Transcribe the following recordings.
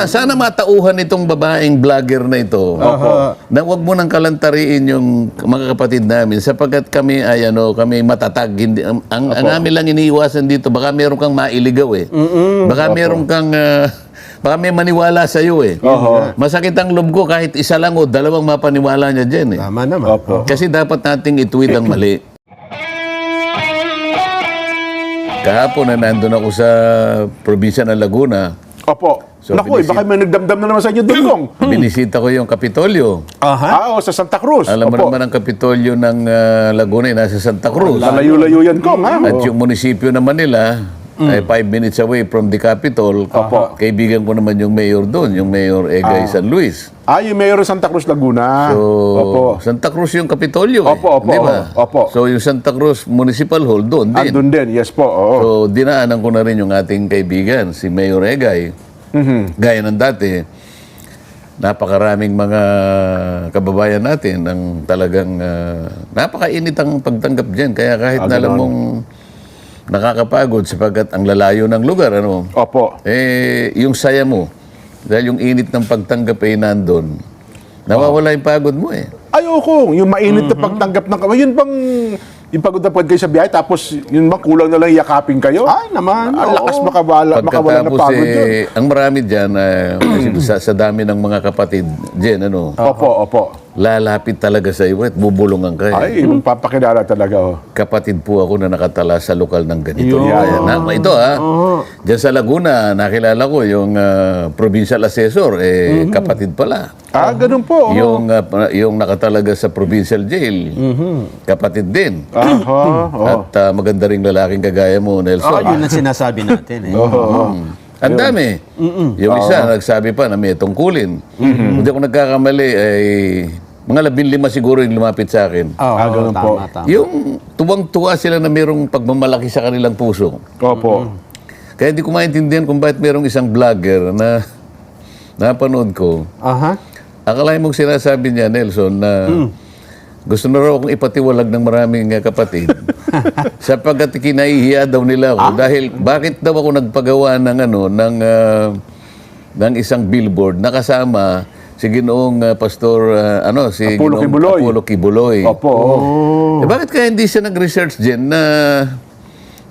Sana matauhan itong babaeng vlogger na ito. Na wag mo nang kalantariin yung mga kapatid namin sapagkat kami ay kami matatag. Hindi, ang amin lang iniiwasan dito, baka meron kang mailigaw eh. Baka meron kang baka may maniwala sa iyo eh. Masakit ang loob ko kahit isa lang o dalawang mapaniwala niya diyan eh. Tama naman. Kasi dapat nating ituwid ang mali. Kahapon na nandun ako sa probinsya ng Laguna. Opo. So, Naku, baka may nagdamdam na naman sa inyo doon, Kong. Binisita ko yung Kapitolyo. Sa Santa Cruz. Alam mo Opo. naman ang Kapitolyo ng Laguna ay nasa Santa Cruz. Lalayo-layo yan, Kong, ha? At yung munisipyo naman nila ay 5 minutes away from the Capitol. Opo. Kaibigan ko naman yung mayor doon, yung Mayor Egay San Luis. Yung mayor ng Santa Cruz, Laguna. So, Opo. Santa Cruz yung Kapitolyo Opo, opo, di ba? opo. So, yung Santa Cruz Municipal Hall doon din. Doon din, yes po. Oo. So, dinaanan ko na rin yung ating kaibigan, si Mayor Egay. Gaya ng dati, napakaraming mga kababayan natin ang talagang napakainit ang pagtanggap dyan. Kaya kahit na alam mong nakakapagod sapagkat ang lalayo ng lugar, Opo. yung saya mo, dahil yung init ng pagtanggap ay nandun, nawawala yung pagod mo eh. Ayoko, yung mainit na pagtanggap ng yun bang yung pagod na pagod kayo sa biyahe, tapos yun bang kulang na lang yakapin kayo? Ay, naman. Ang lakas makawala na Pagkatapos pagod yun. ang marami dyan, sa dami ng mga kapatid dyan, Opo, opo. lalapit talaga sa iyo at bubulungan ka. Ay, magpapakilala talaga, oh. Kapatid po ako na nakatala sa lokal ng ganito. Yun. Kaya ito dyan sa Laguna, nakilala ko yung provincial assessor, kapatid pala. Ganun po. Yung nakatalaga sa provincial jail, kapatid din. At maganda ring lalaking kagaya mo, Nelson. Yun ang sinasabi natin. Ang dami. Yung isa, nagsabi pa na may tungkulin. Kung di ako nagkakamali, ay mga 15 siguro yung lumapit sa akin. Ganun po. Tama. Yung tuwang-tuwa sila na mayroong pagmamalaki sa kanilang puso. Opo. Kaya hindi ko maintindihan kung bakit mayroong isang vlogger na napanood ko. Akalain mong sinasabi niya, Nelson, na gusto na raw akong ipatiwalag ng maraming kapatid. Sapagkat kinahihiya daw nila ako. Dahil bakit daw ako nagpagawa ng ng isang billboard na kasama si Ginoong Pastor si Apollo Ginoong Kibuloy. Apollo Kibuloy. Opo. Bakit kaya hindi siya nag-research din na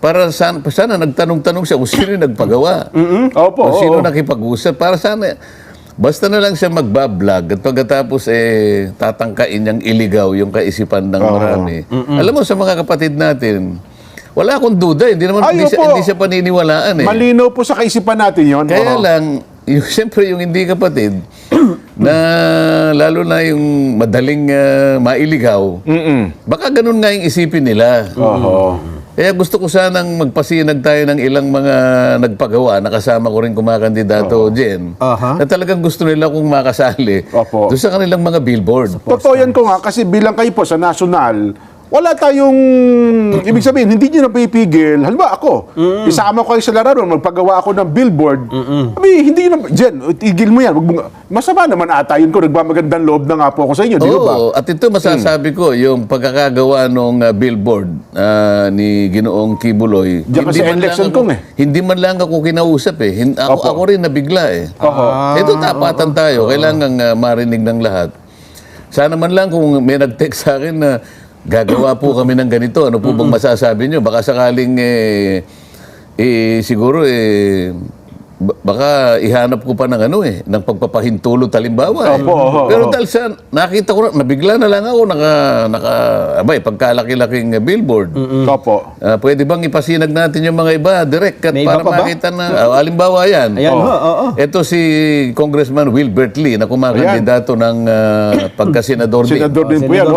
para sana nagtanong-tanong siya kung sino yung nagpagawa? Opo. Kung sino nakipag-usap? Para sana basta na lang siya magbablog at pagkatapos tatangkain niyang iligaw yung kaisipan ng marami. Alam mo, sa mga kapatid natin, wala akong duda. Hindi naman hindi siya paniniwalaan eh. Malinaw po sa kaisipan natin yun. Kaya lang, siyempre yung hindi kapatid, na lalo na yung madaling mailigaw, baka ganun nga yung isipin nila. Kaya gusto ko sanang magpasinag tayo ng ilang mga nagpagawa na kasama ko rin kumakandidato dyan, na talagang gusto nila kung makasali doon sa kanilang mga billboard. Totoo yan ko nga, kasi bilang kayo po sa national, wala tayong, ibig sabihin, hindi nyo na pipigil. Halimbawa ako, isama ko kayo sa lararon, magpagawa ako ng billboard. Hindi nyo na, Jen, tigil mo yan. Masama naman ata yun ko, nagmamagandang loob na nga po ako sa inyo, di ba? Oo, at ito masasabi ko, yung pagkakagawa ng billboard ni Ginoong Kibuloy, Diyan kasi election kong hindi man lang ako kinausap eh. Ako rin nabigla eh. Ito tapatan tayo, kailangan marinig ng lahat. Sana man lang kung may nag-text sa akin na gagawa po kami ng ganito, ano po bang masasabi nyo? Baka sakaling siguro baka ihanap ko pa ng ng pagpapahintulot halimbawa. Pero dahil sa nakita ko nabigla na lang ako pagkalaki-laking billboard. Pwede bang ipasinag natin yung mga iba direct para makita na halimbawa yan. Ito si Congressman Wilbert Lee na kumakandidato ng pagkasenador din. Senador din po yan.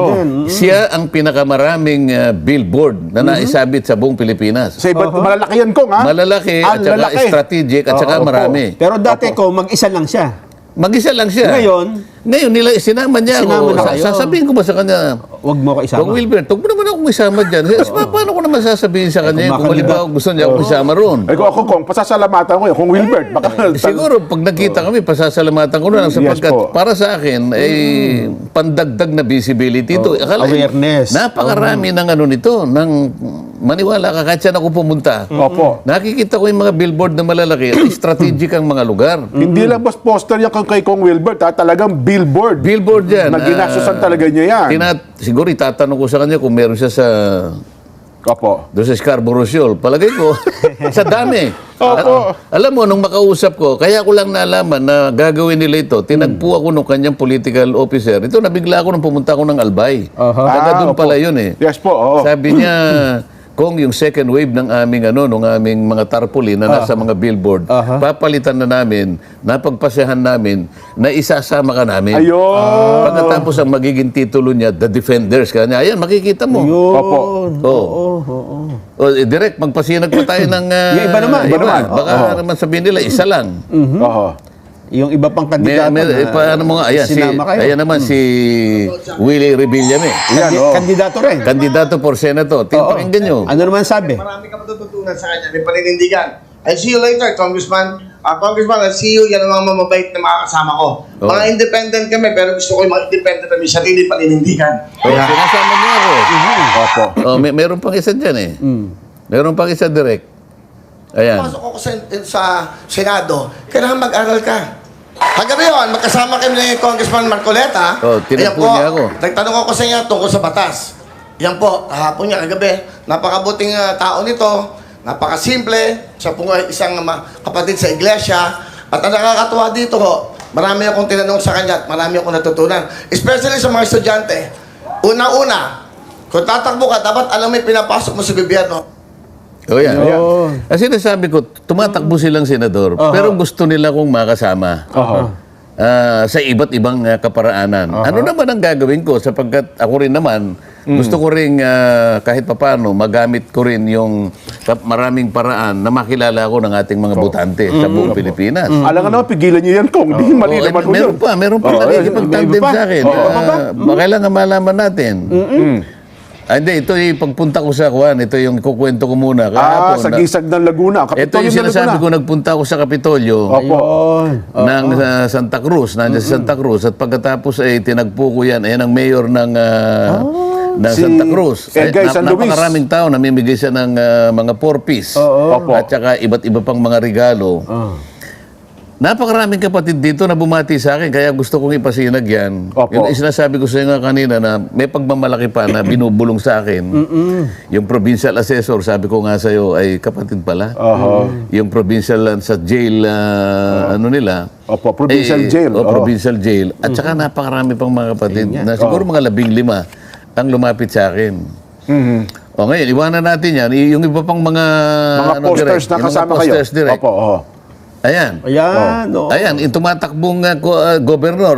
Siya ang pinakamaraming billboard na naisabit sa buong Pilipinas. Malalaki yan ko, ha? Malalaki at saka strategic at saka marami. Pero dati ko, mag-isa lang siya. Mag-isa lang siya. Ngayon nila sinama niya ako. Sasabihin ko ba sa kanya, wag mo ko isama. Kung Wilbert, huwag mo naman akong isama dyan. Paano ko naman sasabihin sa kanya kung halimbawa gusto niya akong isama roon? Ako, kung pasasalamatan ko yun, kung Wilbert, baka... Siguro, pag nakita kami, pasasalamatan ko na lang sapagkat para sa akin, pandagdag na visibility ito. Awareness. Napakarami ng nito, ng maniwala ka, kahit saan ako pumunta, Opo. nakikita ko yung mga billboard na malalaki at strategic ang mga lugar. Hindi lang boss poster yan kay Kong Wilbert, talagang billboard. Billboard yan. Na ginasusan talaga niya yan. Siguro itatanong ko sa kanya kung meron siya sa Opo. doon sa Scarborough Shoal. Palagay ko, sa dami. Opo. Alam mo, nung makausap ko, kaya ko lang nalaman na gagawin nila ito, tinagpo ako nung kanyang political officer. Ito, nabigla ako nung pumunta ako ng Albay. Taga doon opo. pala yun eh. Yes po, oo. Sabi niya, kung yung second wave ng aming nung aming mga tarpaulin na nasa mga billboard, papalitan na namin, napagpasyahan namin, na isasama ka namin. Ayun. Pagkatapos ang magiging titulo niya, The Defenders. Kanya, ayan, makikita mo. Opo. Direct, magpasinag pa tayo ng... Yung iba naman, iba naman. Baka naman sabihin nila, isa lang. Oo. Yung iba pang kandidato Paano mo nga, ayan, sinama kayo. ayan naman si Willie Rebillame. Yan, oo. Kandidato rin. Kandidato for Senator. Pakinggan nyo. Ano naman sabi? Marami ka matututunan sa kanya, may paninindigan. I'll see you later, Congressman. Congressman, I'll see you. Yan ang mga mamabait na makakasama ko. Mga independent kami, pero gusto ko yung mga independent na may sarili paninindigan. Sinasama niyo ako. Opo. Meron pang isa dyan eh. Meron pang isa direct. Ayan. Pasok ako sa Senado, kailangan mag-aral ka. Kagabi yun, magkasama kami ni Congressman Marcoleta. tinagpo niya ako. Nagtanong ako sa inyo tungkol sa batas. Yan po, hapon niya kagabi. Napakabuting tao nito, napakasimple. Siya po isang kapatid sa iglesia. At ang nakakatuwa dito ho, marami akong tinanong sa kanya at marami akong natutunan. Especially sa mga estudyante. Una-una, kung tatakbo ka, dapat alam mo yung pinapasok mo sa gobyerno. O yan. Kasi nasabi ko, tumatakbo silang senador, pero gusto nila kong makasama. Sa iba't ibang kaparaanan. Ano naman ang gagawin ko sapagkat ako rin naman, gusto ko rin kahit papano magamit ko rin yung maraming paraan na makilala ko ng ating mga botante sa buong Pilipinas. Alam nga naman, pigilan niyo yan, Kong. Hindi mali naman ko yun. Meron pa nakikipag-tandem sa akin. Kailangan malaman natin. Hindi, ito yung pagpunta ko sa Juan, ito yung kukwento ko muna. Sa Gisag ng Laguna. Ito yung sinasabi ko, nagpunta ako sa Kapitolyo Opo. ng Santa Cruz, nandiyan sa Santa Cruz. At pagkatapos ay tinagpo ko yan, ayan ang mayor ng Si Santa Cruz. Edgay San Luis. Napakaraming tao, namimigay siya ng mga 4-piece. Opo. At saka iba't iba pang mga regalo. Napakaraming kapatid dito na bumati sa akin, kaya gusto kong ipasinag yan. Opo. Yung sinasabi ko sa inyo kanina na may pagmamalaki pa na binubulong sa akin. Yung provincial assessor, sabi ko nga sa'yo, ay kapatid pala. Yung provincial sa jail, ano nila. Opo, provincial jail. Provincial jail. At saka napakarami pang mga kapatid na siguro mga 15 ang lumapit sa akin. O ngayon, iwanan natin yan. Yung iba pang mga... posters na kasama kayo. Direct. Opo, Ayan. Ayan. Ayan, yung tumatakbong gobernador,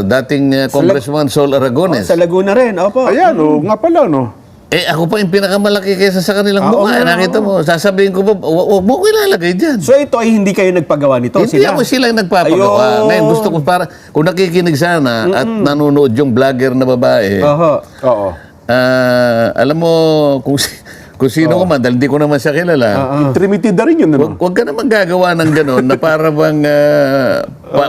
dating Congressman Sol Aragones. Sa Laguna rin. Opo. Ayan, nga pala, no? Ako pa yung pinakamalaki kaysa sa kanilang mukha. Nakita mo, sasabihin ko ba, huwag mo ko ilalagay dyan. So ito ay hindi kayo nagpagawa nito? Hindi ako sila yung nagpapagawa. Ayun. Ngayon, gusto ko para, kung nakikinig sana at nanonood yung vlogger na babae, Oo. alam mo, kung sino ko man, dahil di ko naman siya kilala, Trinity na rin yun, ano? huwag ka naman gagawa ng gano'n na para bang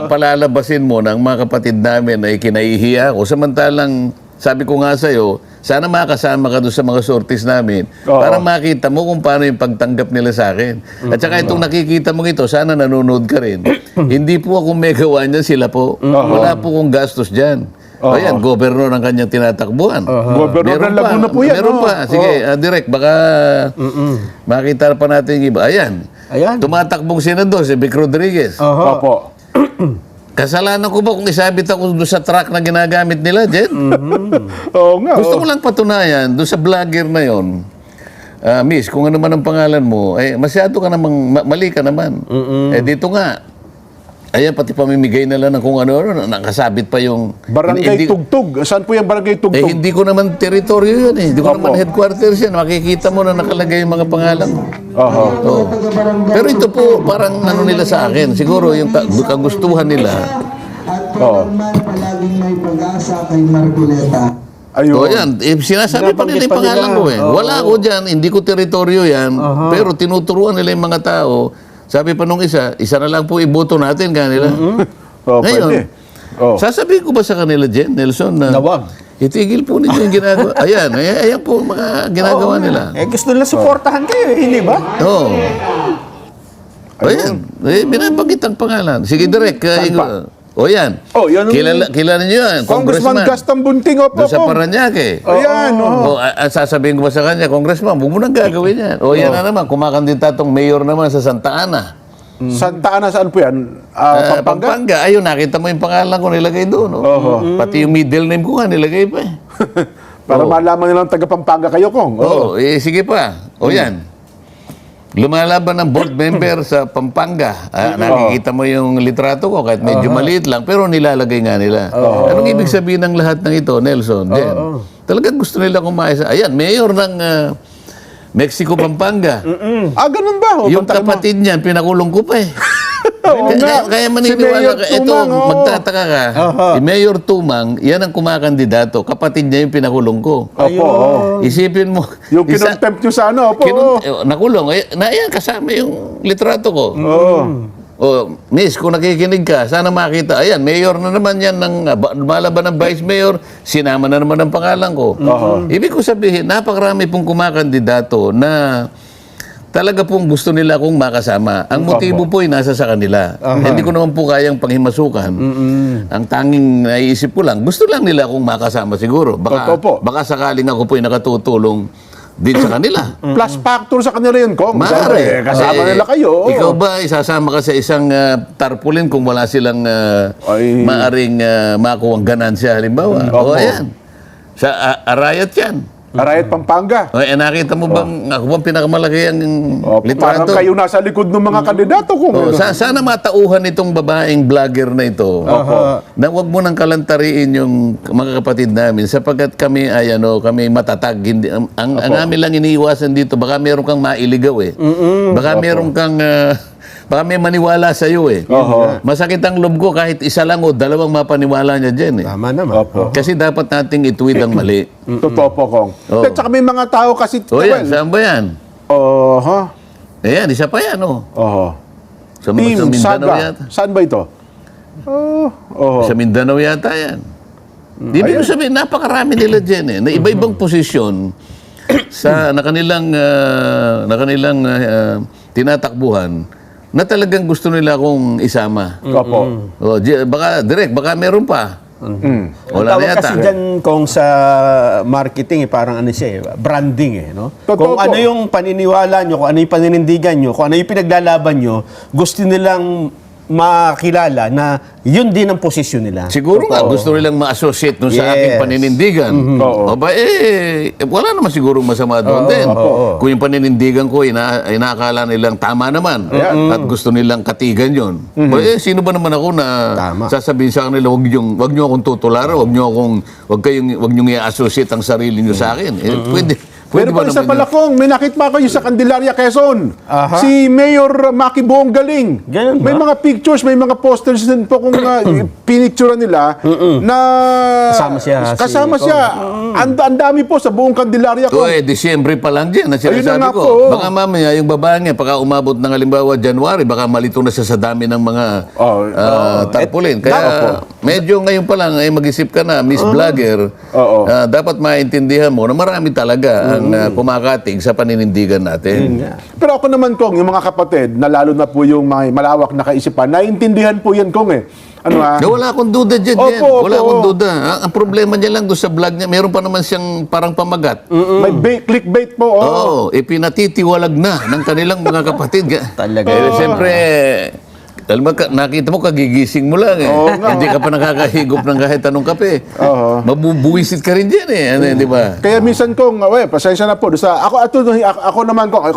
palalabasin mo ng mga kapatid namin na ikinaihiya ako. Samantalang, sabi ko nga sa'yo, sana makasama ka doon sa mga sorties namin para makita mo kung paano yung pagtanggap nila sa akin. At saka itong nakikita mo ito, sana nanonood ka rin. Hindi po ako may gawa niyan, sila po. Wala po kong gastos dyan. Ayan, gobernador ang kanyang tinatakbuhan. Gobernador ng Laguna po yan. Meron pa. Sige, direct, baka makita pa natin yung iba. Ayan. Tumatakbong senador, si Vic Rodriguez. Opo. Kasalanan ko ba kung isabit ako doon sa truck na ginagamit nila, Jen? Oo nga. Gusto ko lang patunayan, doon sa vlogger na yon. Miss, kung ano man ang pangalan mo, masyado ka namang, mali ka naman. Dito nga, ayan, pati pamimigay nila ng kung ano, nakasabit pa yung... Barangay Tugtog. Saan po yung Barangay Tugtog? hindi ko naman teritoryo yun eh. Hindi ko naman headquarters yan. Makikita mo na nakalagay yung mga pangalan. Pero ito po, parang ano nila sa akin. Siguro yung kagustuhan nila. Palaging may pag-asa kay Marcoleta. Ayun. Yan. Sinasabi pa nila yung pangalan ko eh. Wala ako dyan. Hindi ko teritoryo yan. Pero tinuturuan nila yung mga tao. Sabi pa nung isa na lang po iboto natin kanila. Ngayon, Pwede. sasabihin ko ba sa kanila, Jen, Nelson, na Nawag. itigil po ninyo yung ginagawa. Ayan po mga ginagawa nila. Gusto nila suportahan kayo, hindi ba? Oo. Ayan. Binabanggit ang pangalan. Sige, direct. Yan. Oh, yan ang- Kilala niyo yan. Congressman Gaston Bunting, opo. Doon sa Paranaque. Ayan, oo. Sasabihin ko ba sa kanya, Congressman, huwag mo nang gagawin yan. Yan na naman, kumakandidatong mayor naman sa Santa Ana. Santa Ana, saan po yan? Pampanga? Pampanga. Ayun, nakita mo yung pangalan ko nilagay doon. Pati yung middle name ko nga nilagay pa eh. Para malaman nilang taga Pampanga kayo, Kong. Sige pa. Yan. Lumalaban ng board member sa Pampanga. Nakikita mo yung litrato ko kahit medyo maliit lang pero nilalagay nga nila. Anong ibig sabihin ng lahat ng ito, Nelson? Jen? Talagang gusto nila kumaisa. Ayan, mayor ng Mexico, Pampanga. Ganun ba? Yung kapatid niyan, pinakulong ko pa eh. Oo nga. Kaya Si maniniwala Mayor ka. Ito, Tumang, oo. magtataka ka. Si Mayor Tumang, yan ang kumakandidato. Kapatid niya yung pinakulong ko. Opo, oo. Isipin mo. Yung kinontempt nyo sa ano, opo. Nakulong. Ayan, kasama yung litrato ko. Oo. Miss, kung nakikinig ka, sana makita. Ayan, mayor na naman yan, lumalaban ng vice mayor, sinama na naman ang pangalan ko. Ibig ko sabihin, napakarami pong kumakandidato na talaga pong gusto nila akong makasama. Ang motibo po ay nasa sa kanila. Hindi ko naman po kayang panghimasukan. Ang tanging naiisip ko lang, gusto lang nila akong makasama siguro. Baka sakaling ako po ay nakatutulong din sa kanila. Plus factor sa kanila yun, Kong. Maaari. Kasama nila kayo. Ikaw ba isasama ka sa isang tarpaulin kung wala silang maaring makuha ang ganansya halimbawa? Ayan. Sa Arayat yan. Arayat Pampanga. Nakita mo bang ako bang pinakamalaki ang Parang litrato? kayo nasa likod ng mga kandidato, Kong. Sana matauhan itong babaeng vlogger na ito na wag mo nang kalantariin yung mga kapatid namin sapagkat kami ay kami matatag. Hindi, ang amin lang iniiwasan dito, baka meron kang mailigaw eh. Baka meron kang baka may maniwala sa iyo eh. Masakit ang loob ko kahit isa lang o dalawang mapaniwala niya diyan eh. Tama naman. Kasi dapat nating ituwid ang mali. Totoo po, Kong. At saka may mga tao kasi... Yan, saan ba yan? Ayan, isa pa yan Sa Team Mindanao Saga. yata. Saan ba ito? Sa Mindanao yata yan. Ibig ko sabihin, napakarami nila dyan eh. Na iba-ibang posisyon na kanilang tinatakbuhan na talagang gusto nila akong isama. Opo. Baka meron pa. Wala Tawag na yata. kasi dyan kung sa marketing, parang ano siya, branding no? Totoo Kung ano po. yung paniniwala nyo, kung ano yung paninindigan nyo, kung ano yung pinaglalaban nyo, gusto nilang makilala na yun din ang posisyon nila. Siguro nga, gusto nilang ma-associate dun sa aking Yes. paninindigan. Oo. Wala naman siguro masama doon din. Kung yung paninindigan ko, inaakala nilang tama naman. At gusto nilang katigan yun. Sino ba naman ako na Tama. sasabihin sa kanila, wag niyo akong tutularan, wag niyong i-associate ang sarili niyo sa akin. Pwede Pero ba pa isa naman pala, yun? Kong, may nakita kayo sa Candelaria, Quezon. Si Mayor Maki Buong Galing. Ganun May ba? mga pictures, may mga posters din po kung pinicture nila na Kasama siya, Ang dami po sa buong Candelaria, Kong. Disyembre pa lang dyan. Ayun na Sinasabi nga ko. po. Baka mamaya yung babae niya, pagka umabot ng halimbawa January, baka malito na siya sa dami ng mga tarpaulin. Kaya medyo ngayon pa lang ay mag-isip ka na, Miss Vlogger, dapat maintindihan mo na marami talaga ang kumakatig sa paninindigan natin. Pero ako naman, Kong, yung mga kapatid, na lalo na po yung mga malawak na kaisipan, naiintindihan po yan, Kong, eh. Wala akong duda dyan. Opo, Wala opo. akong duda. Ang problema niya lang doon sa vlog niya, meron pa naman siyang parang pamagat. May clickbait po. Pinatitiwalag na ng kanilang mga kapatid. Talaga. Siyempre, alam mo, nakita mo, kagigising mo lang eh. Hindi ka pa nakakahigop ng kahit anong kape. Mabubuwisit ka rin dyan eh. Di ba? Kaya minsan, Kong, pasensya na po. Ako naman, Kong,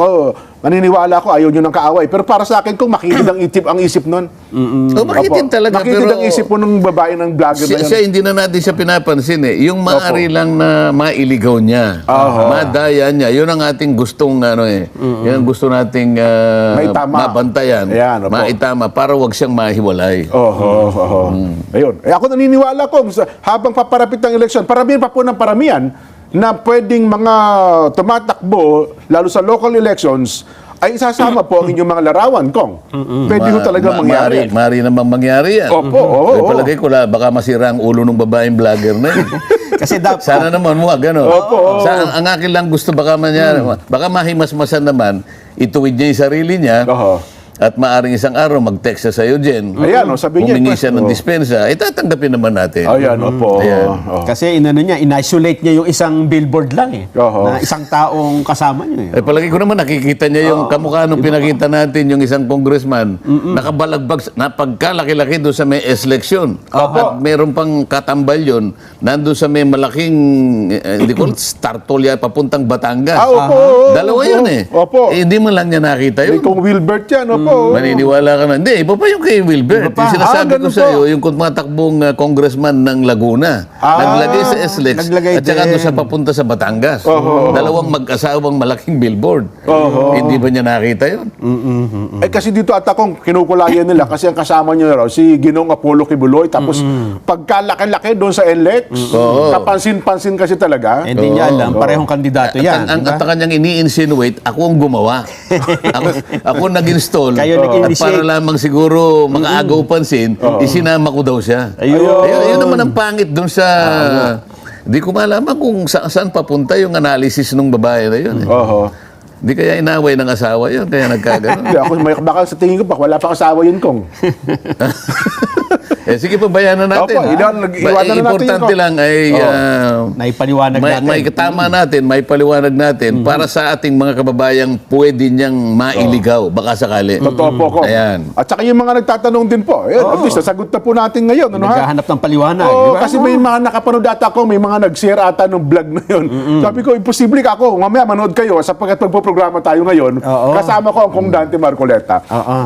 maniniwala ako, ayaw nyo ng kaaway. Pero para sa akin, Kong, makinig ang isip nun. Makitin talaga. Makinig Pero ang isip po ng babae ng vlogger na siya, yan. hindi na natin siya pinapansin eh. Yung maaari lang na mailigaw niya, madaya niya, yun ang ating gustong yun ang gusto nating Maitama. mabantayan, Ayan, opo. maitama, para wag siyang mahiwalay. Ayun. Ako naniniwala, Kong, habang paparapit ng eleksyon, paramihan pa po ng paramihan na pwedeng mga tumatakbo, lalo sa local elections, ay isasama po ang inyong mga larawan, Kong. Pwede ho talaga mangyari. Maaari namang mangyari yan. Opo, oo. Palagay ko baka masira ang ulo ng babaeng vlogger na yun. Kasi dapat, Sana naman mo, gano'n. Opo. Ang akin lang gusto baka mangyari, baka mahimasmasan naman, ituwid niya yung sarili niya, Oho. at maaring isang araw mag-text siya sa'yo, Jen. Ayan, sabi niya. Humingi siya ng dispensa, tatanggapin naman natin. Ayan, opo. Ayan. Oo. kasi inano niya, in-isolate niya yung isang billboard lang eh. Oho. Na isang taong kasama niya eh. Palagi ko naman nakikita niya yung kamukha nung pinakita natin yung isang congressman nakabalagbag, napagkalaki-laki doon sa may eleksyon. At meron pang katambal yun, nandun sa may malaking, hindi ko, Startol yan, papuntang Batangas. Opo. Dalawa yun eh. Opo. Hindi mo lang niya nakita yun. Kung Wilbert yan, opo. Maniniwala ka na. Hindi, iba pa yung kay Wilbert. Iba pa. Yung sinasabi ko Ganun sa iyo, po. yung tumatakbong congressman ng Laguna. Naglagay sa SLEX Naglagay at saka din. doon sa papunta sa Batangas. Dalawang mag-asawang malaking billboard. Hindi ba niya nakita yun? Kasi dito at akong kinukulayan nila kasi ang kasama niya raw si Ginong Apollo Kibuloy tapos pagkalaki-laki doon sa NLEX, kapansin-pansin kasi talaga. Hindi niya alam, parehong kandidato yan. Ang diba? at kanyang ini-insinuate, ako ang gumawa. ako nag-install. Kayo nag-initiate. At para lamang siguro makaagaw pansin, isinama ko daw siya. Ayun. Ayun naman ang pangit doon sa... Hindi ko malaman kung saan papunta yung analysis ng babae na yun. Oho. Hindi kaya inaway ng asawa yun, kaya nagkagano. Hindi, ako baka sa tingin ko pa, wala pa asawa yun kong. Sige, pabayanan natin. Opo, nag-iwanan na natin Importante yun, lang ay... Naipaliwanag natin. may katama natin, may paliwanag natin para sa ating mga kababayang pwede niyang mailigaw, baka sakali. Totoo po ko. Ayan. At saka yung mga nagtatanong din po, at least nasagot na po natin ngayon. Ano, ha? Naghahanap ng paliwanag. Oo, di ba? kasi may mga nakapanood ata ko, may mga nag-share ata ng vlog na yun. Sabi ko, imposible ka ako. Mamaya manood kayo sapagkat magpo-programa tayo ngayon. Oo. Kasama ko ang Kong Dante Marcoleta. Oo.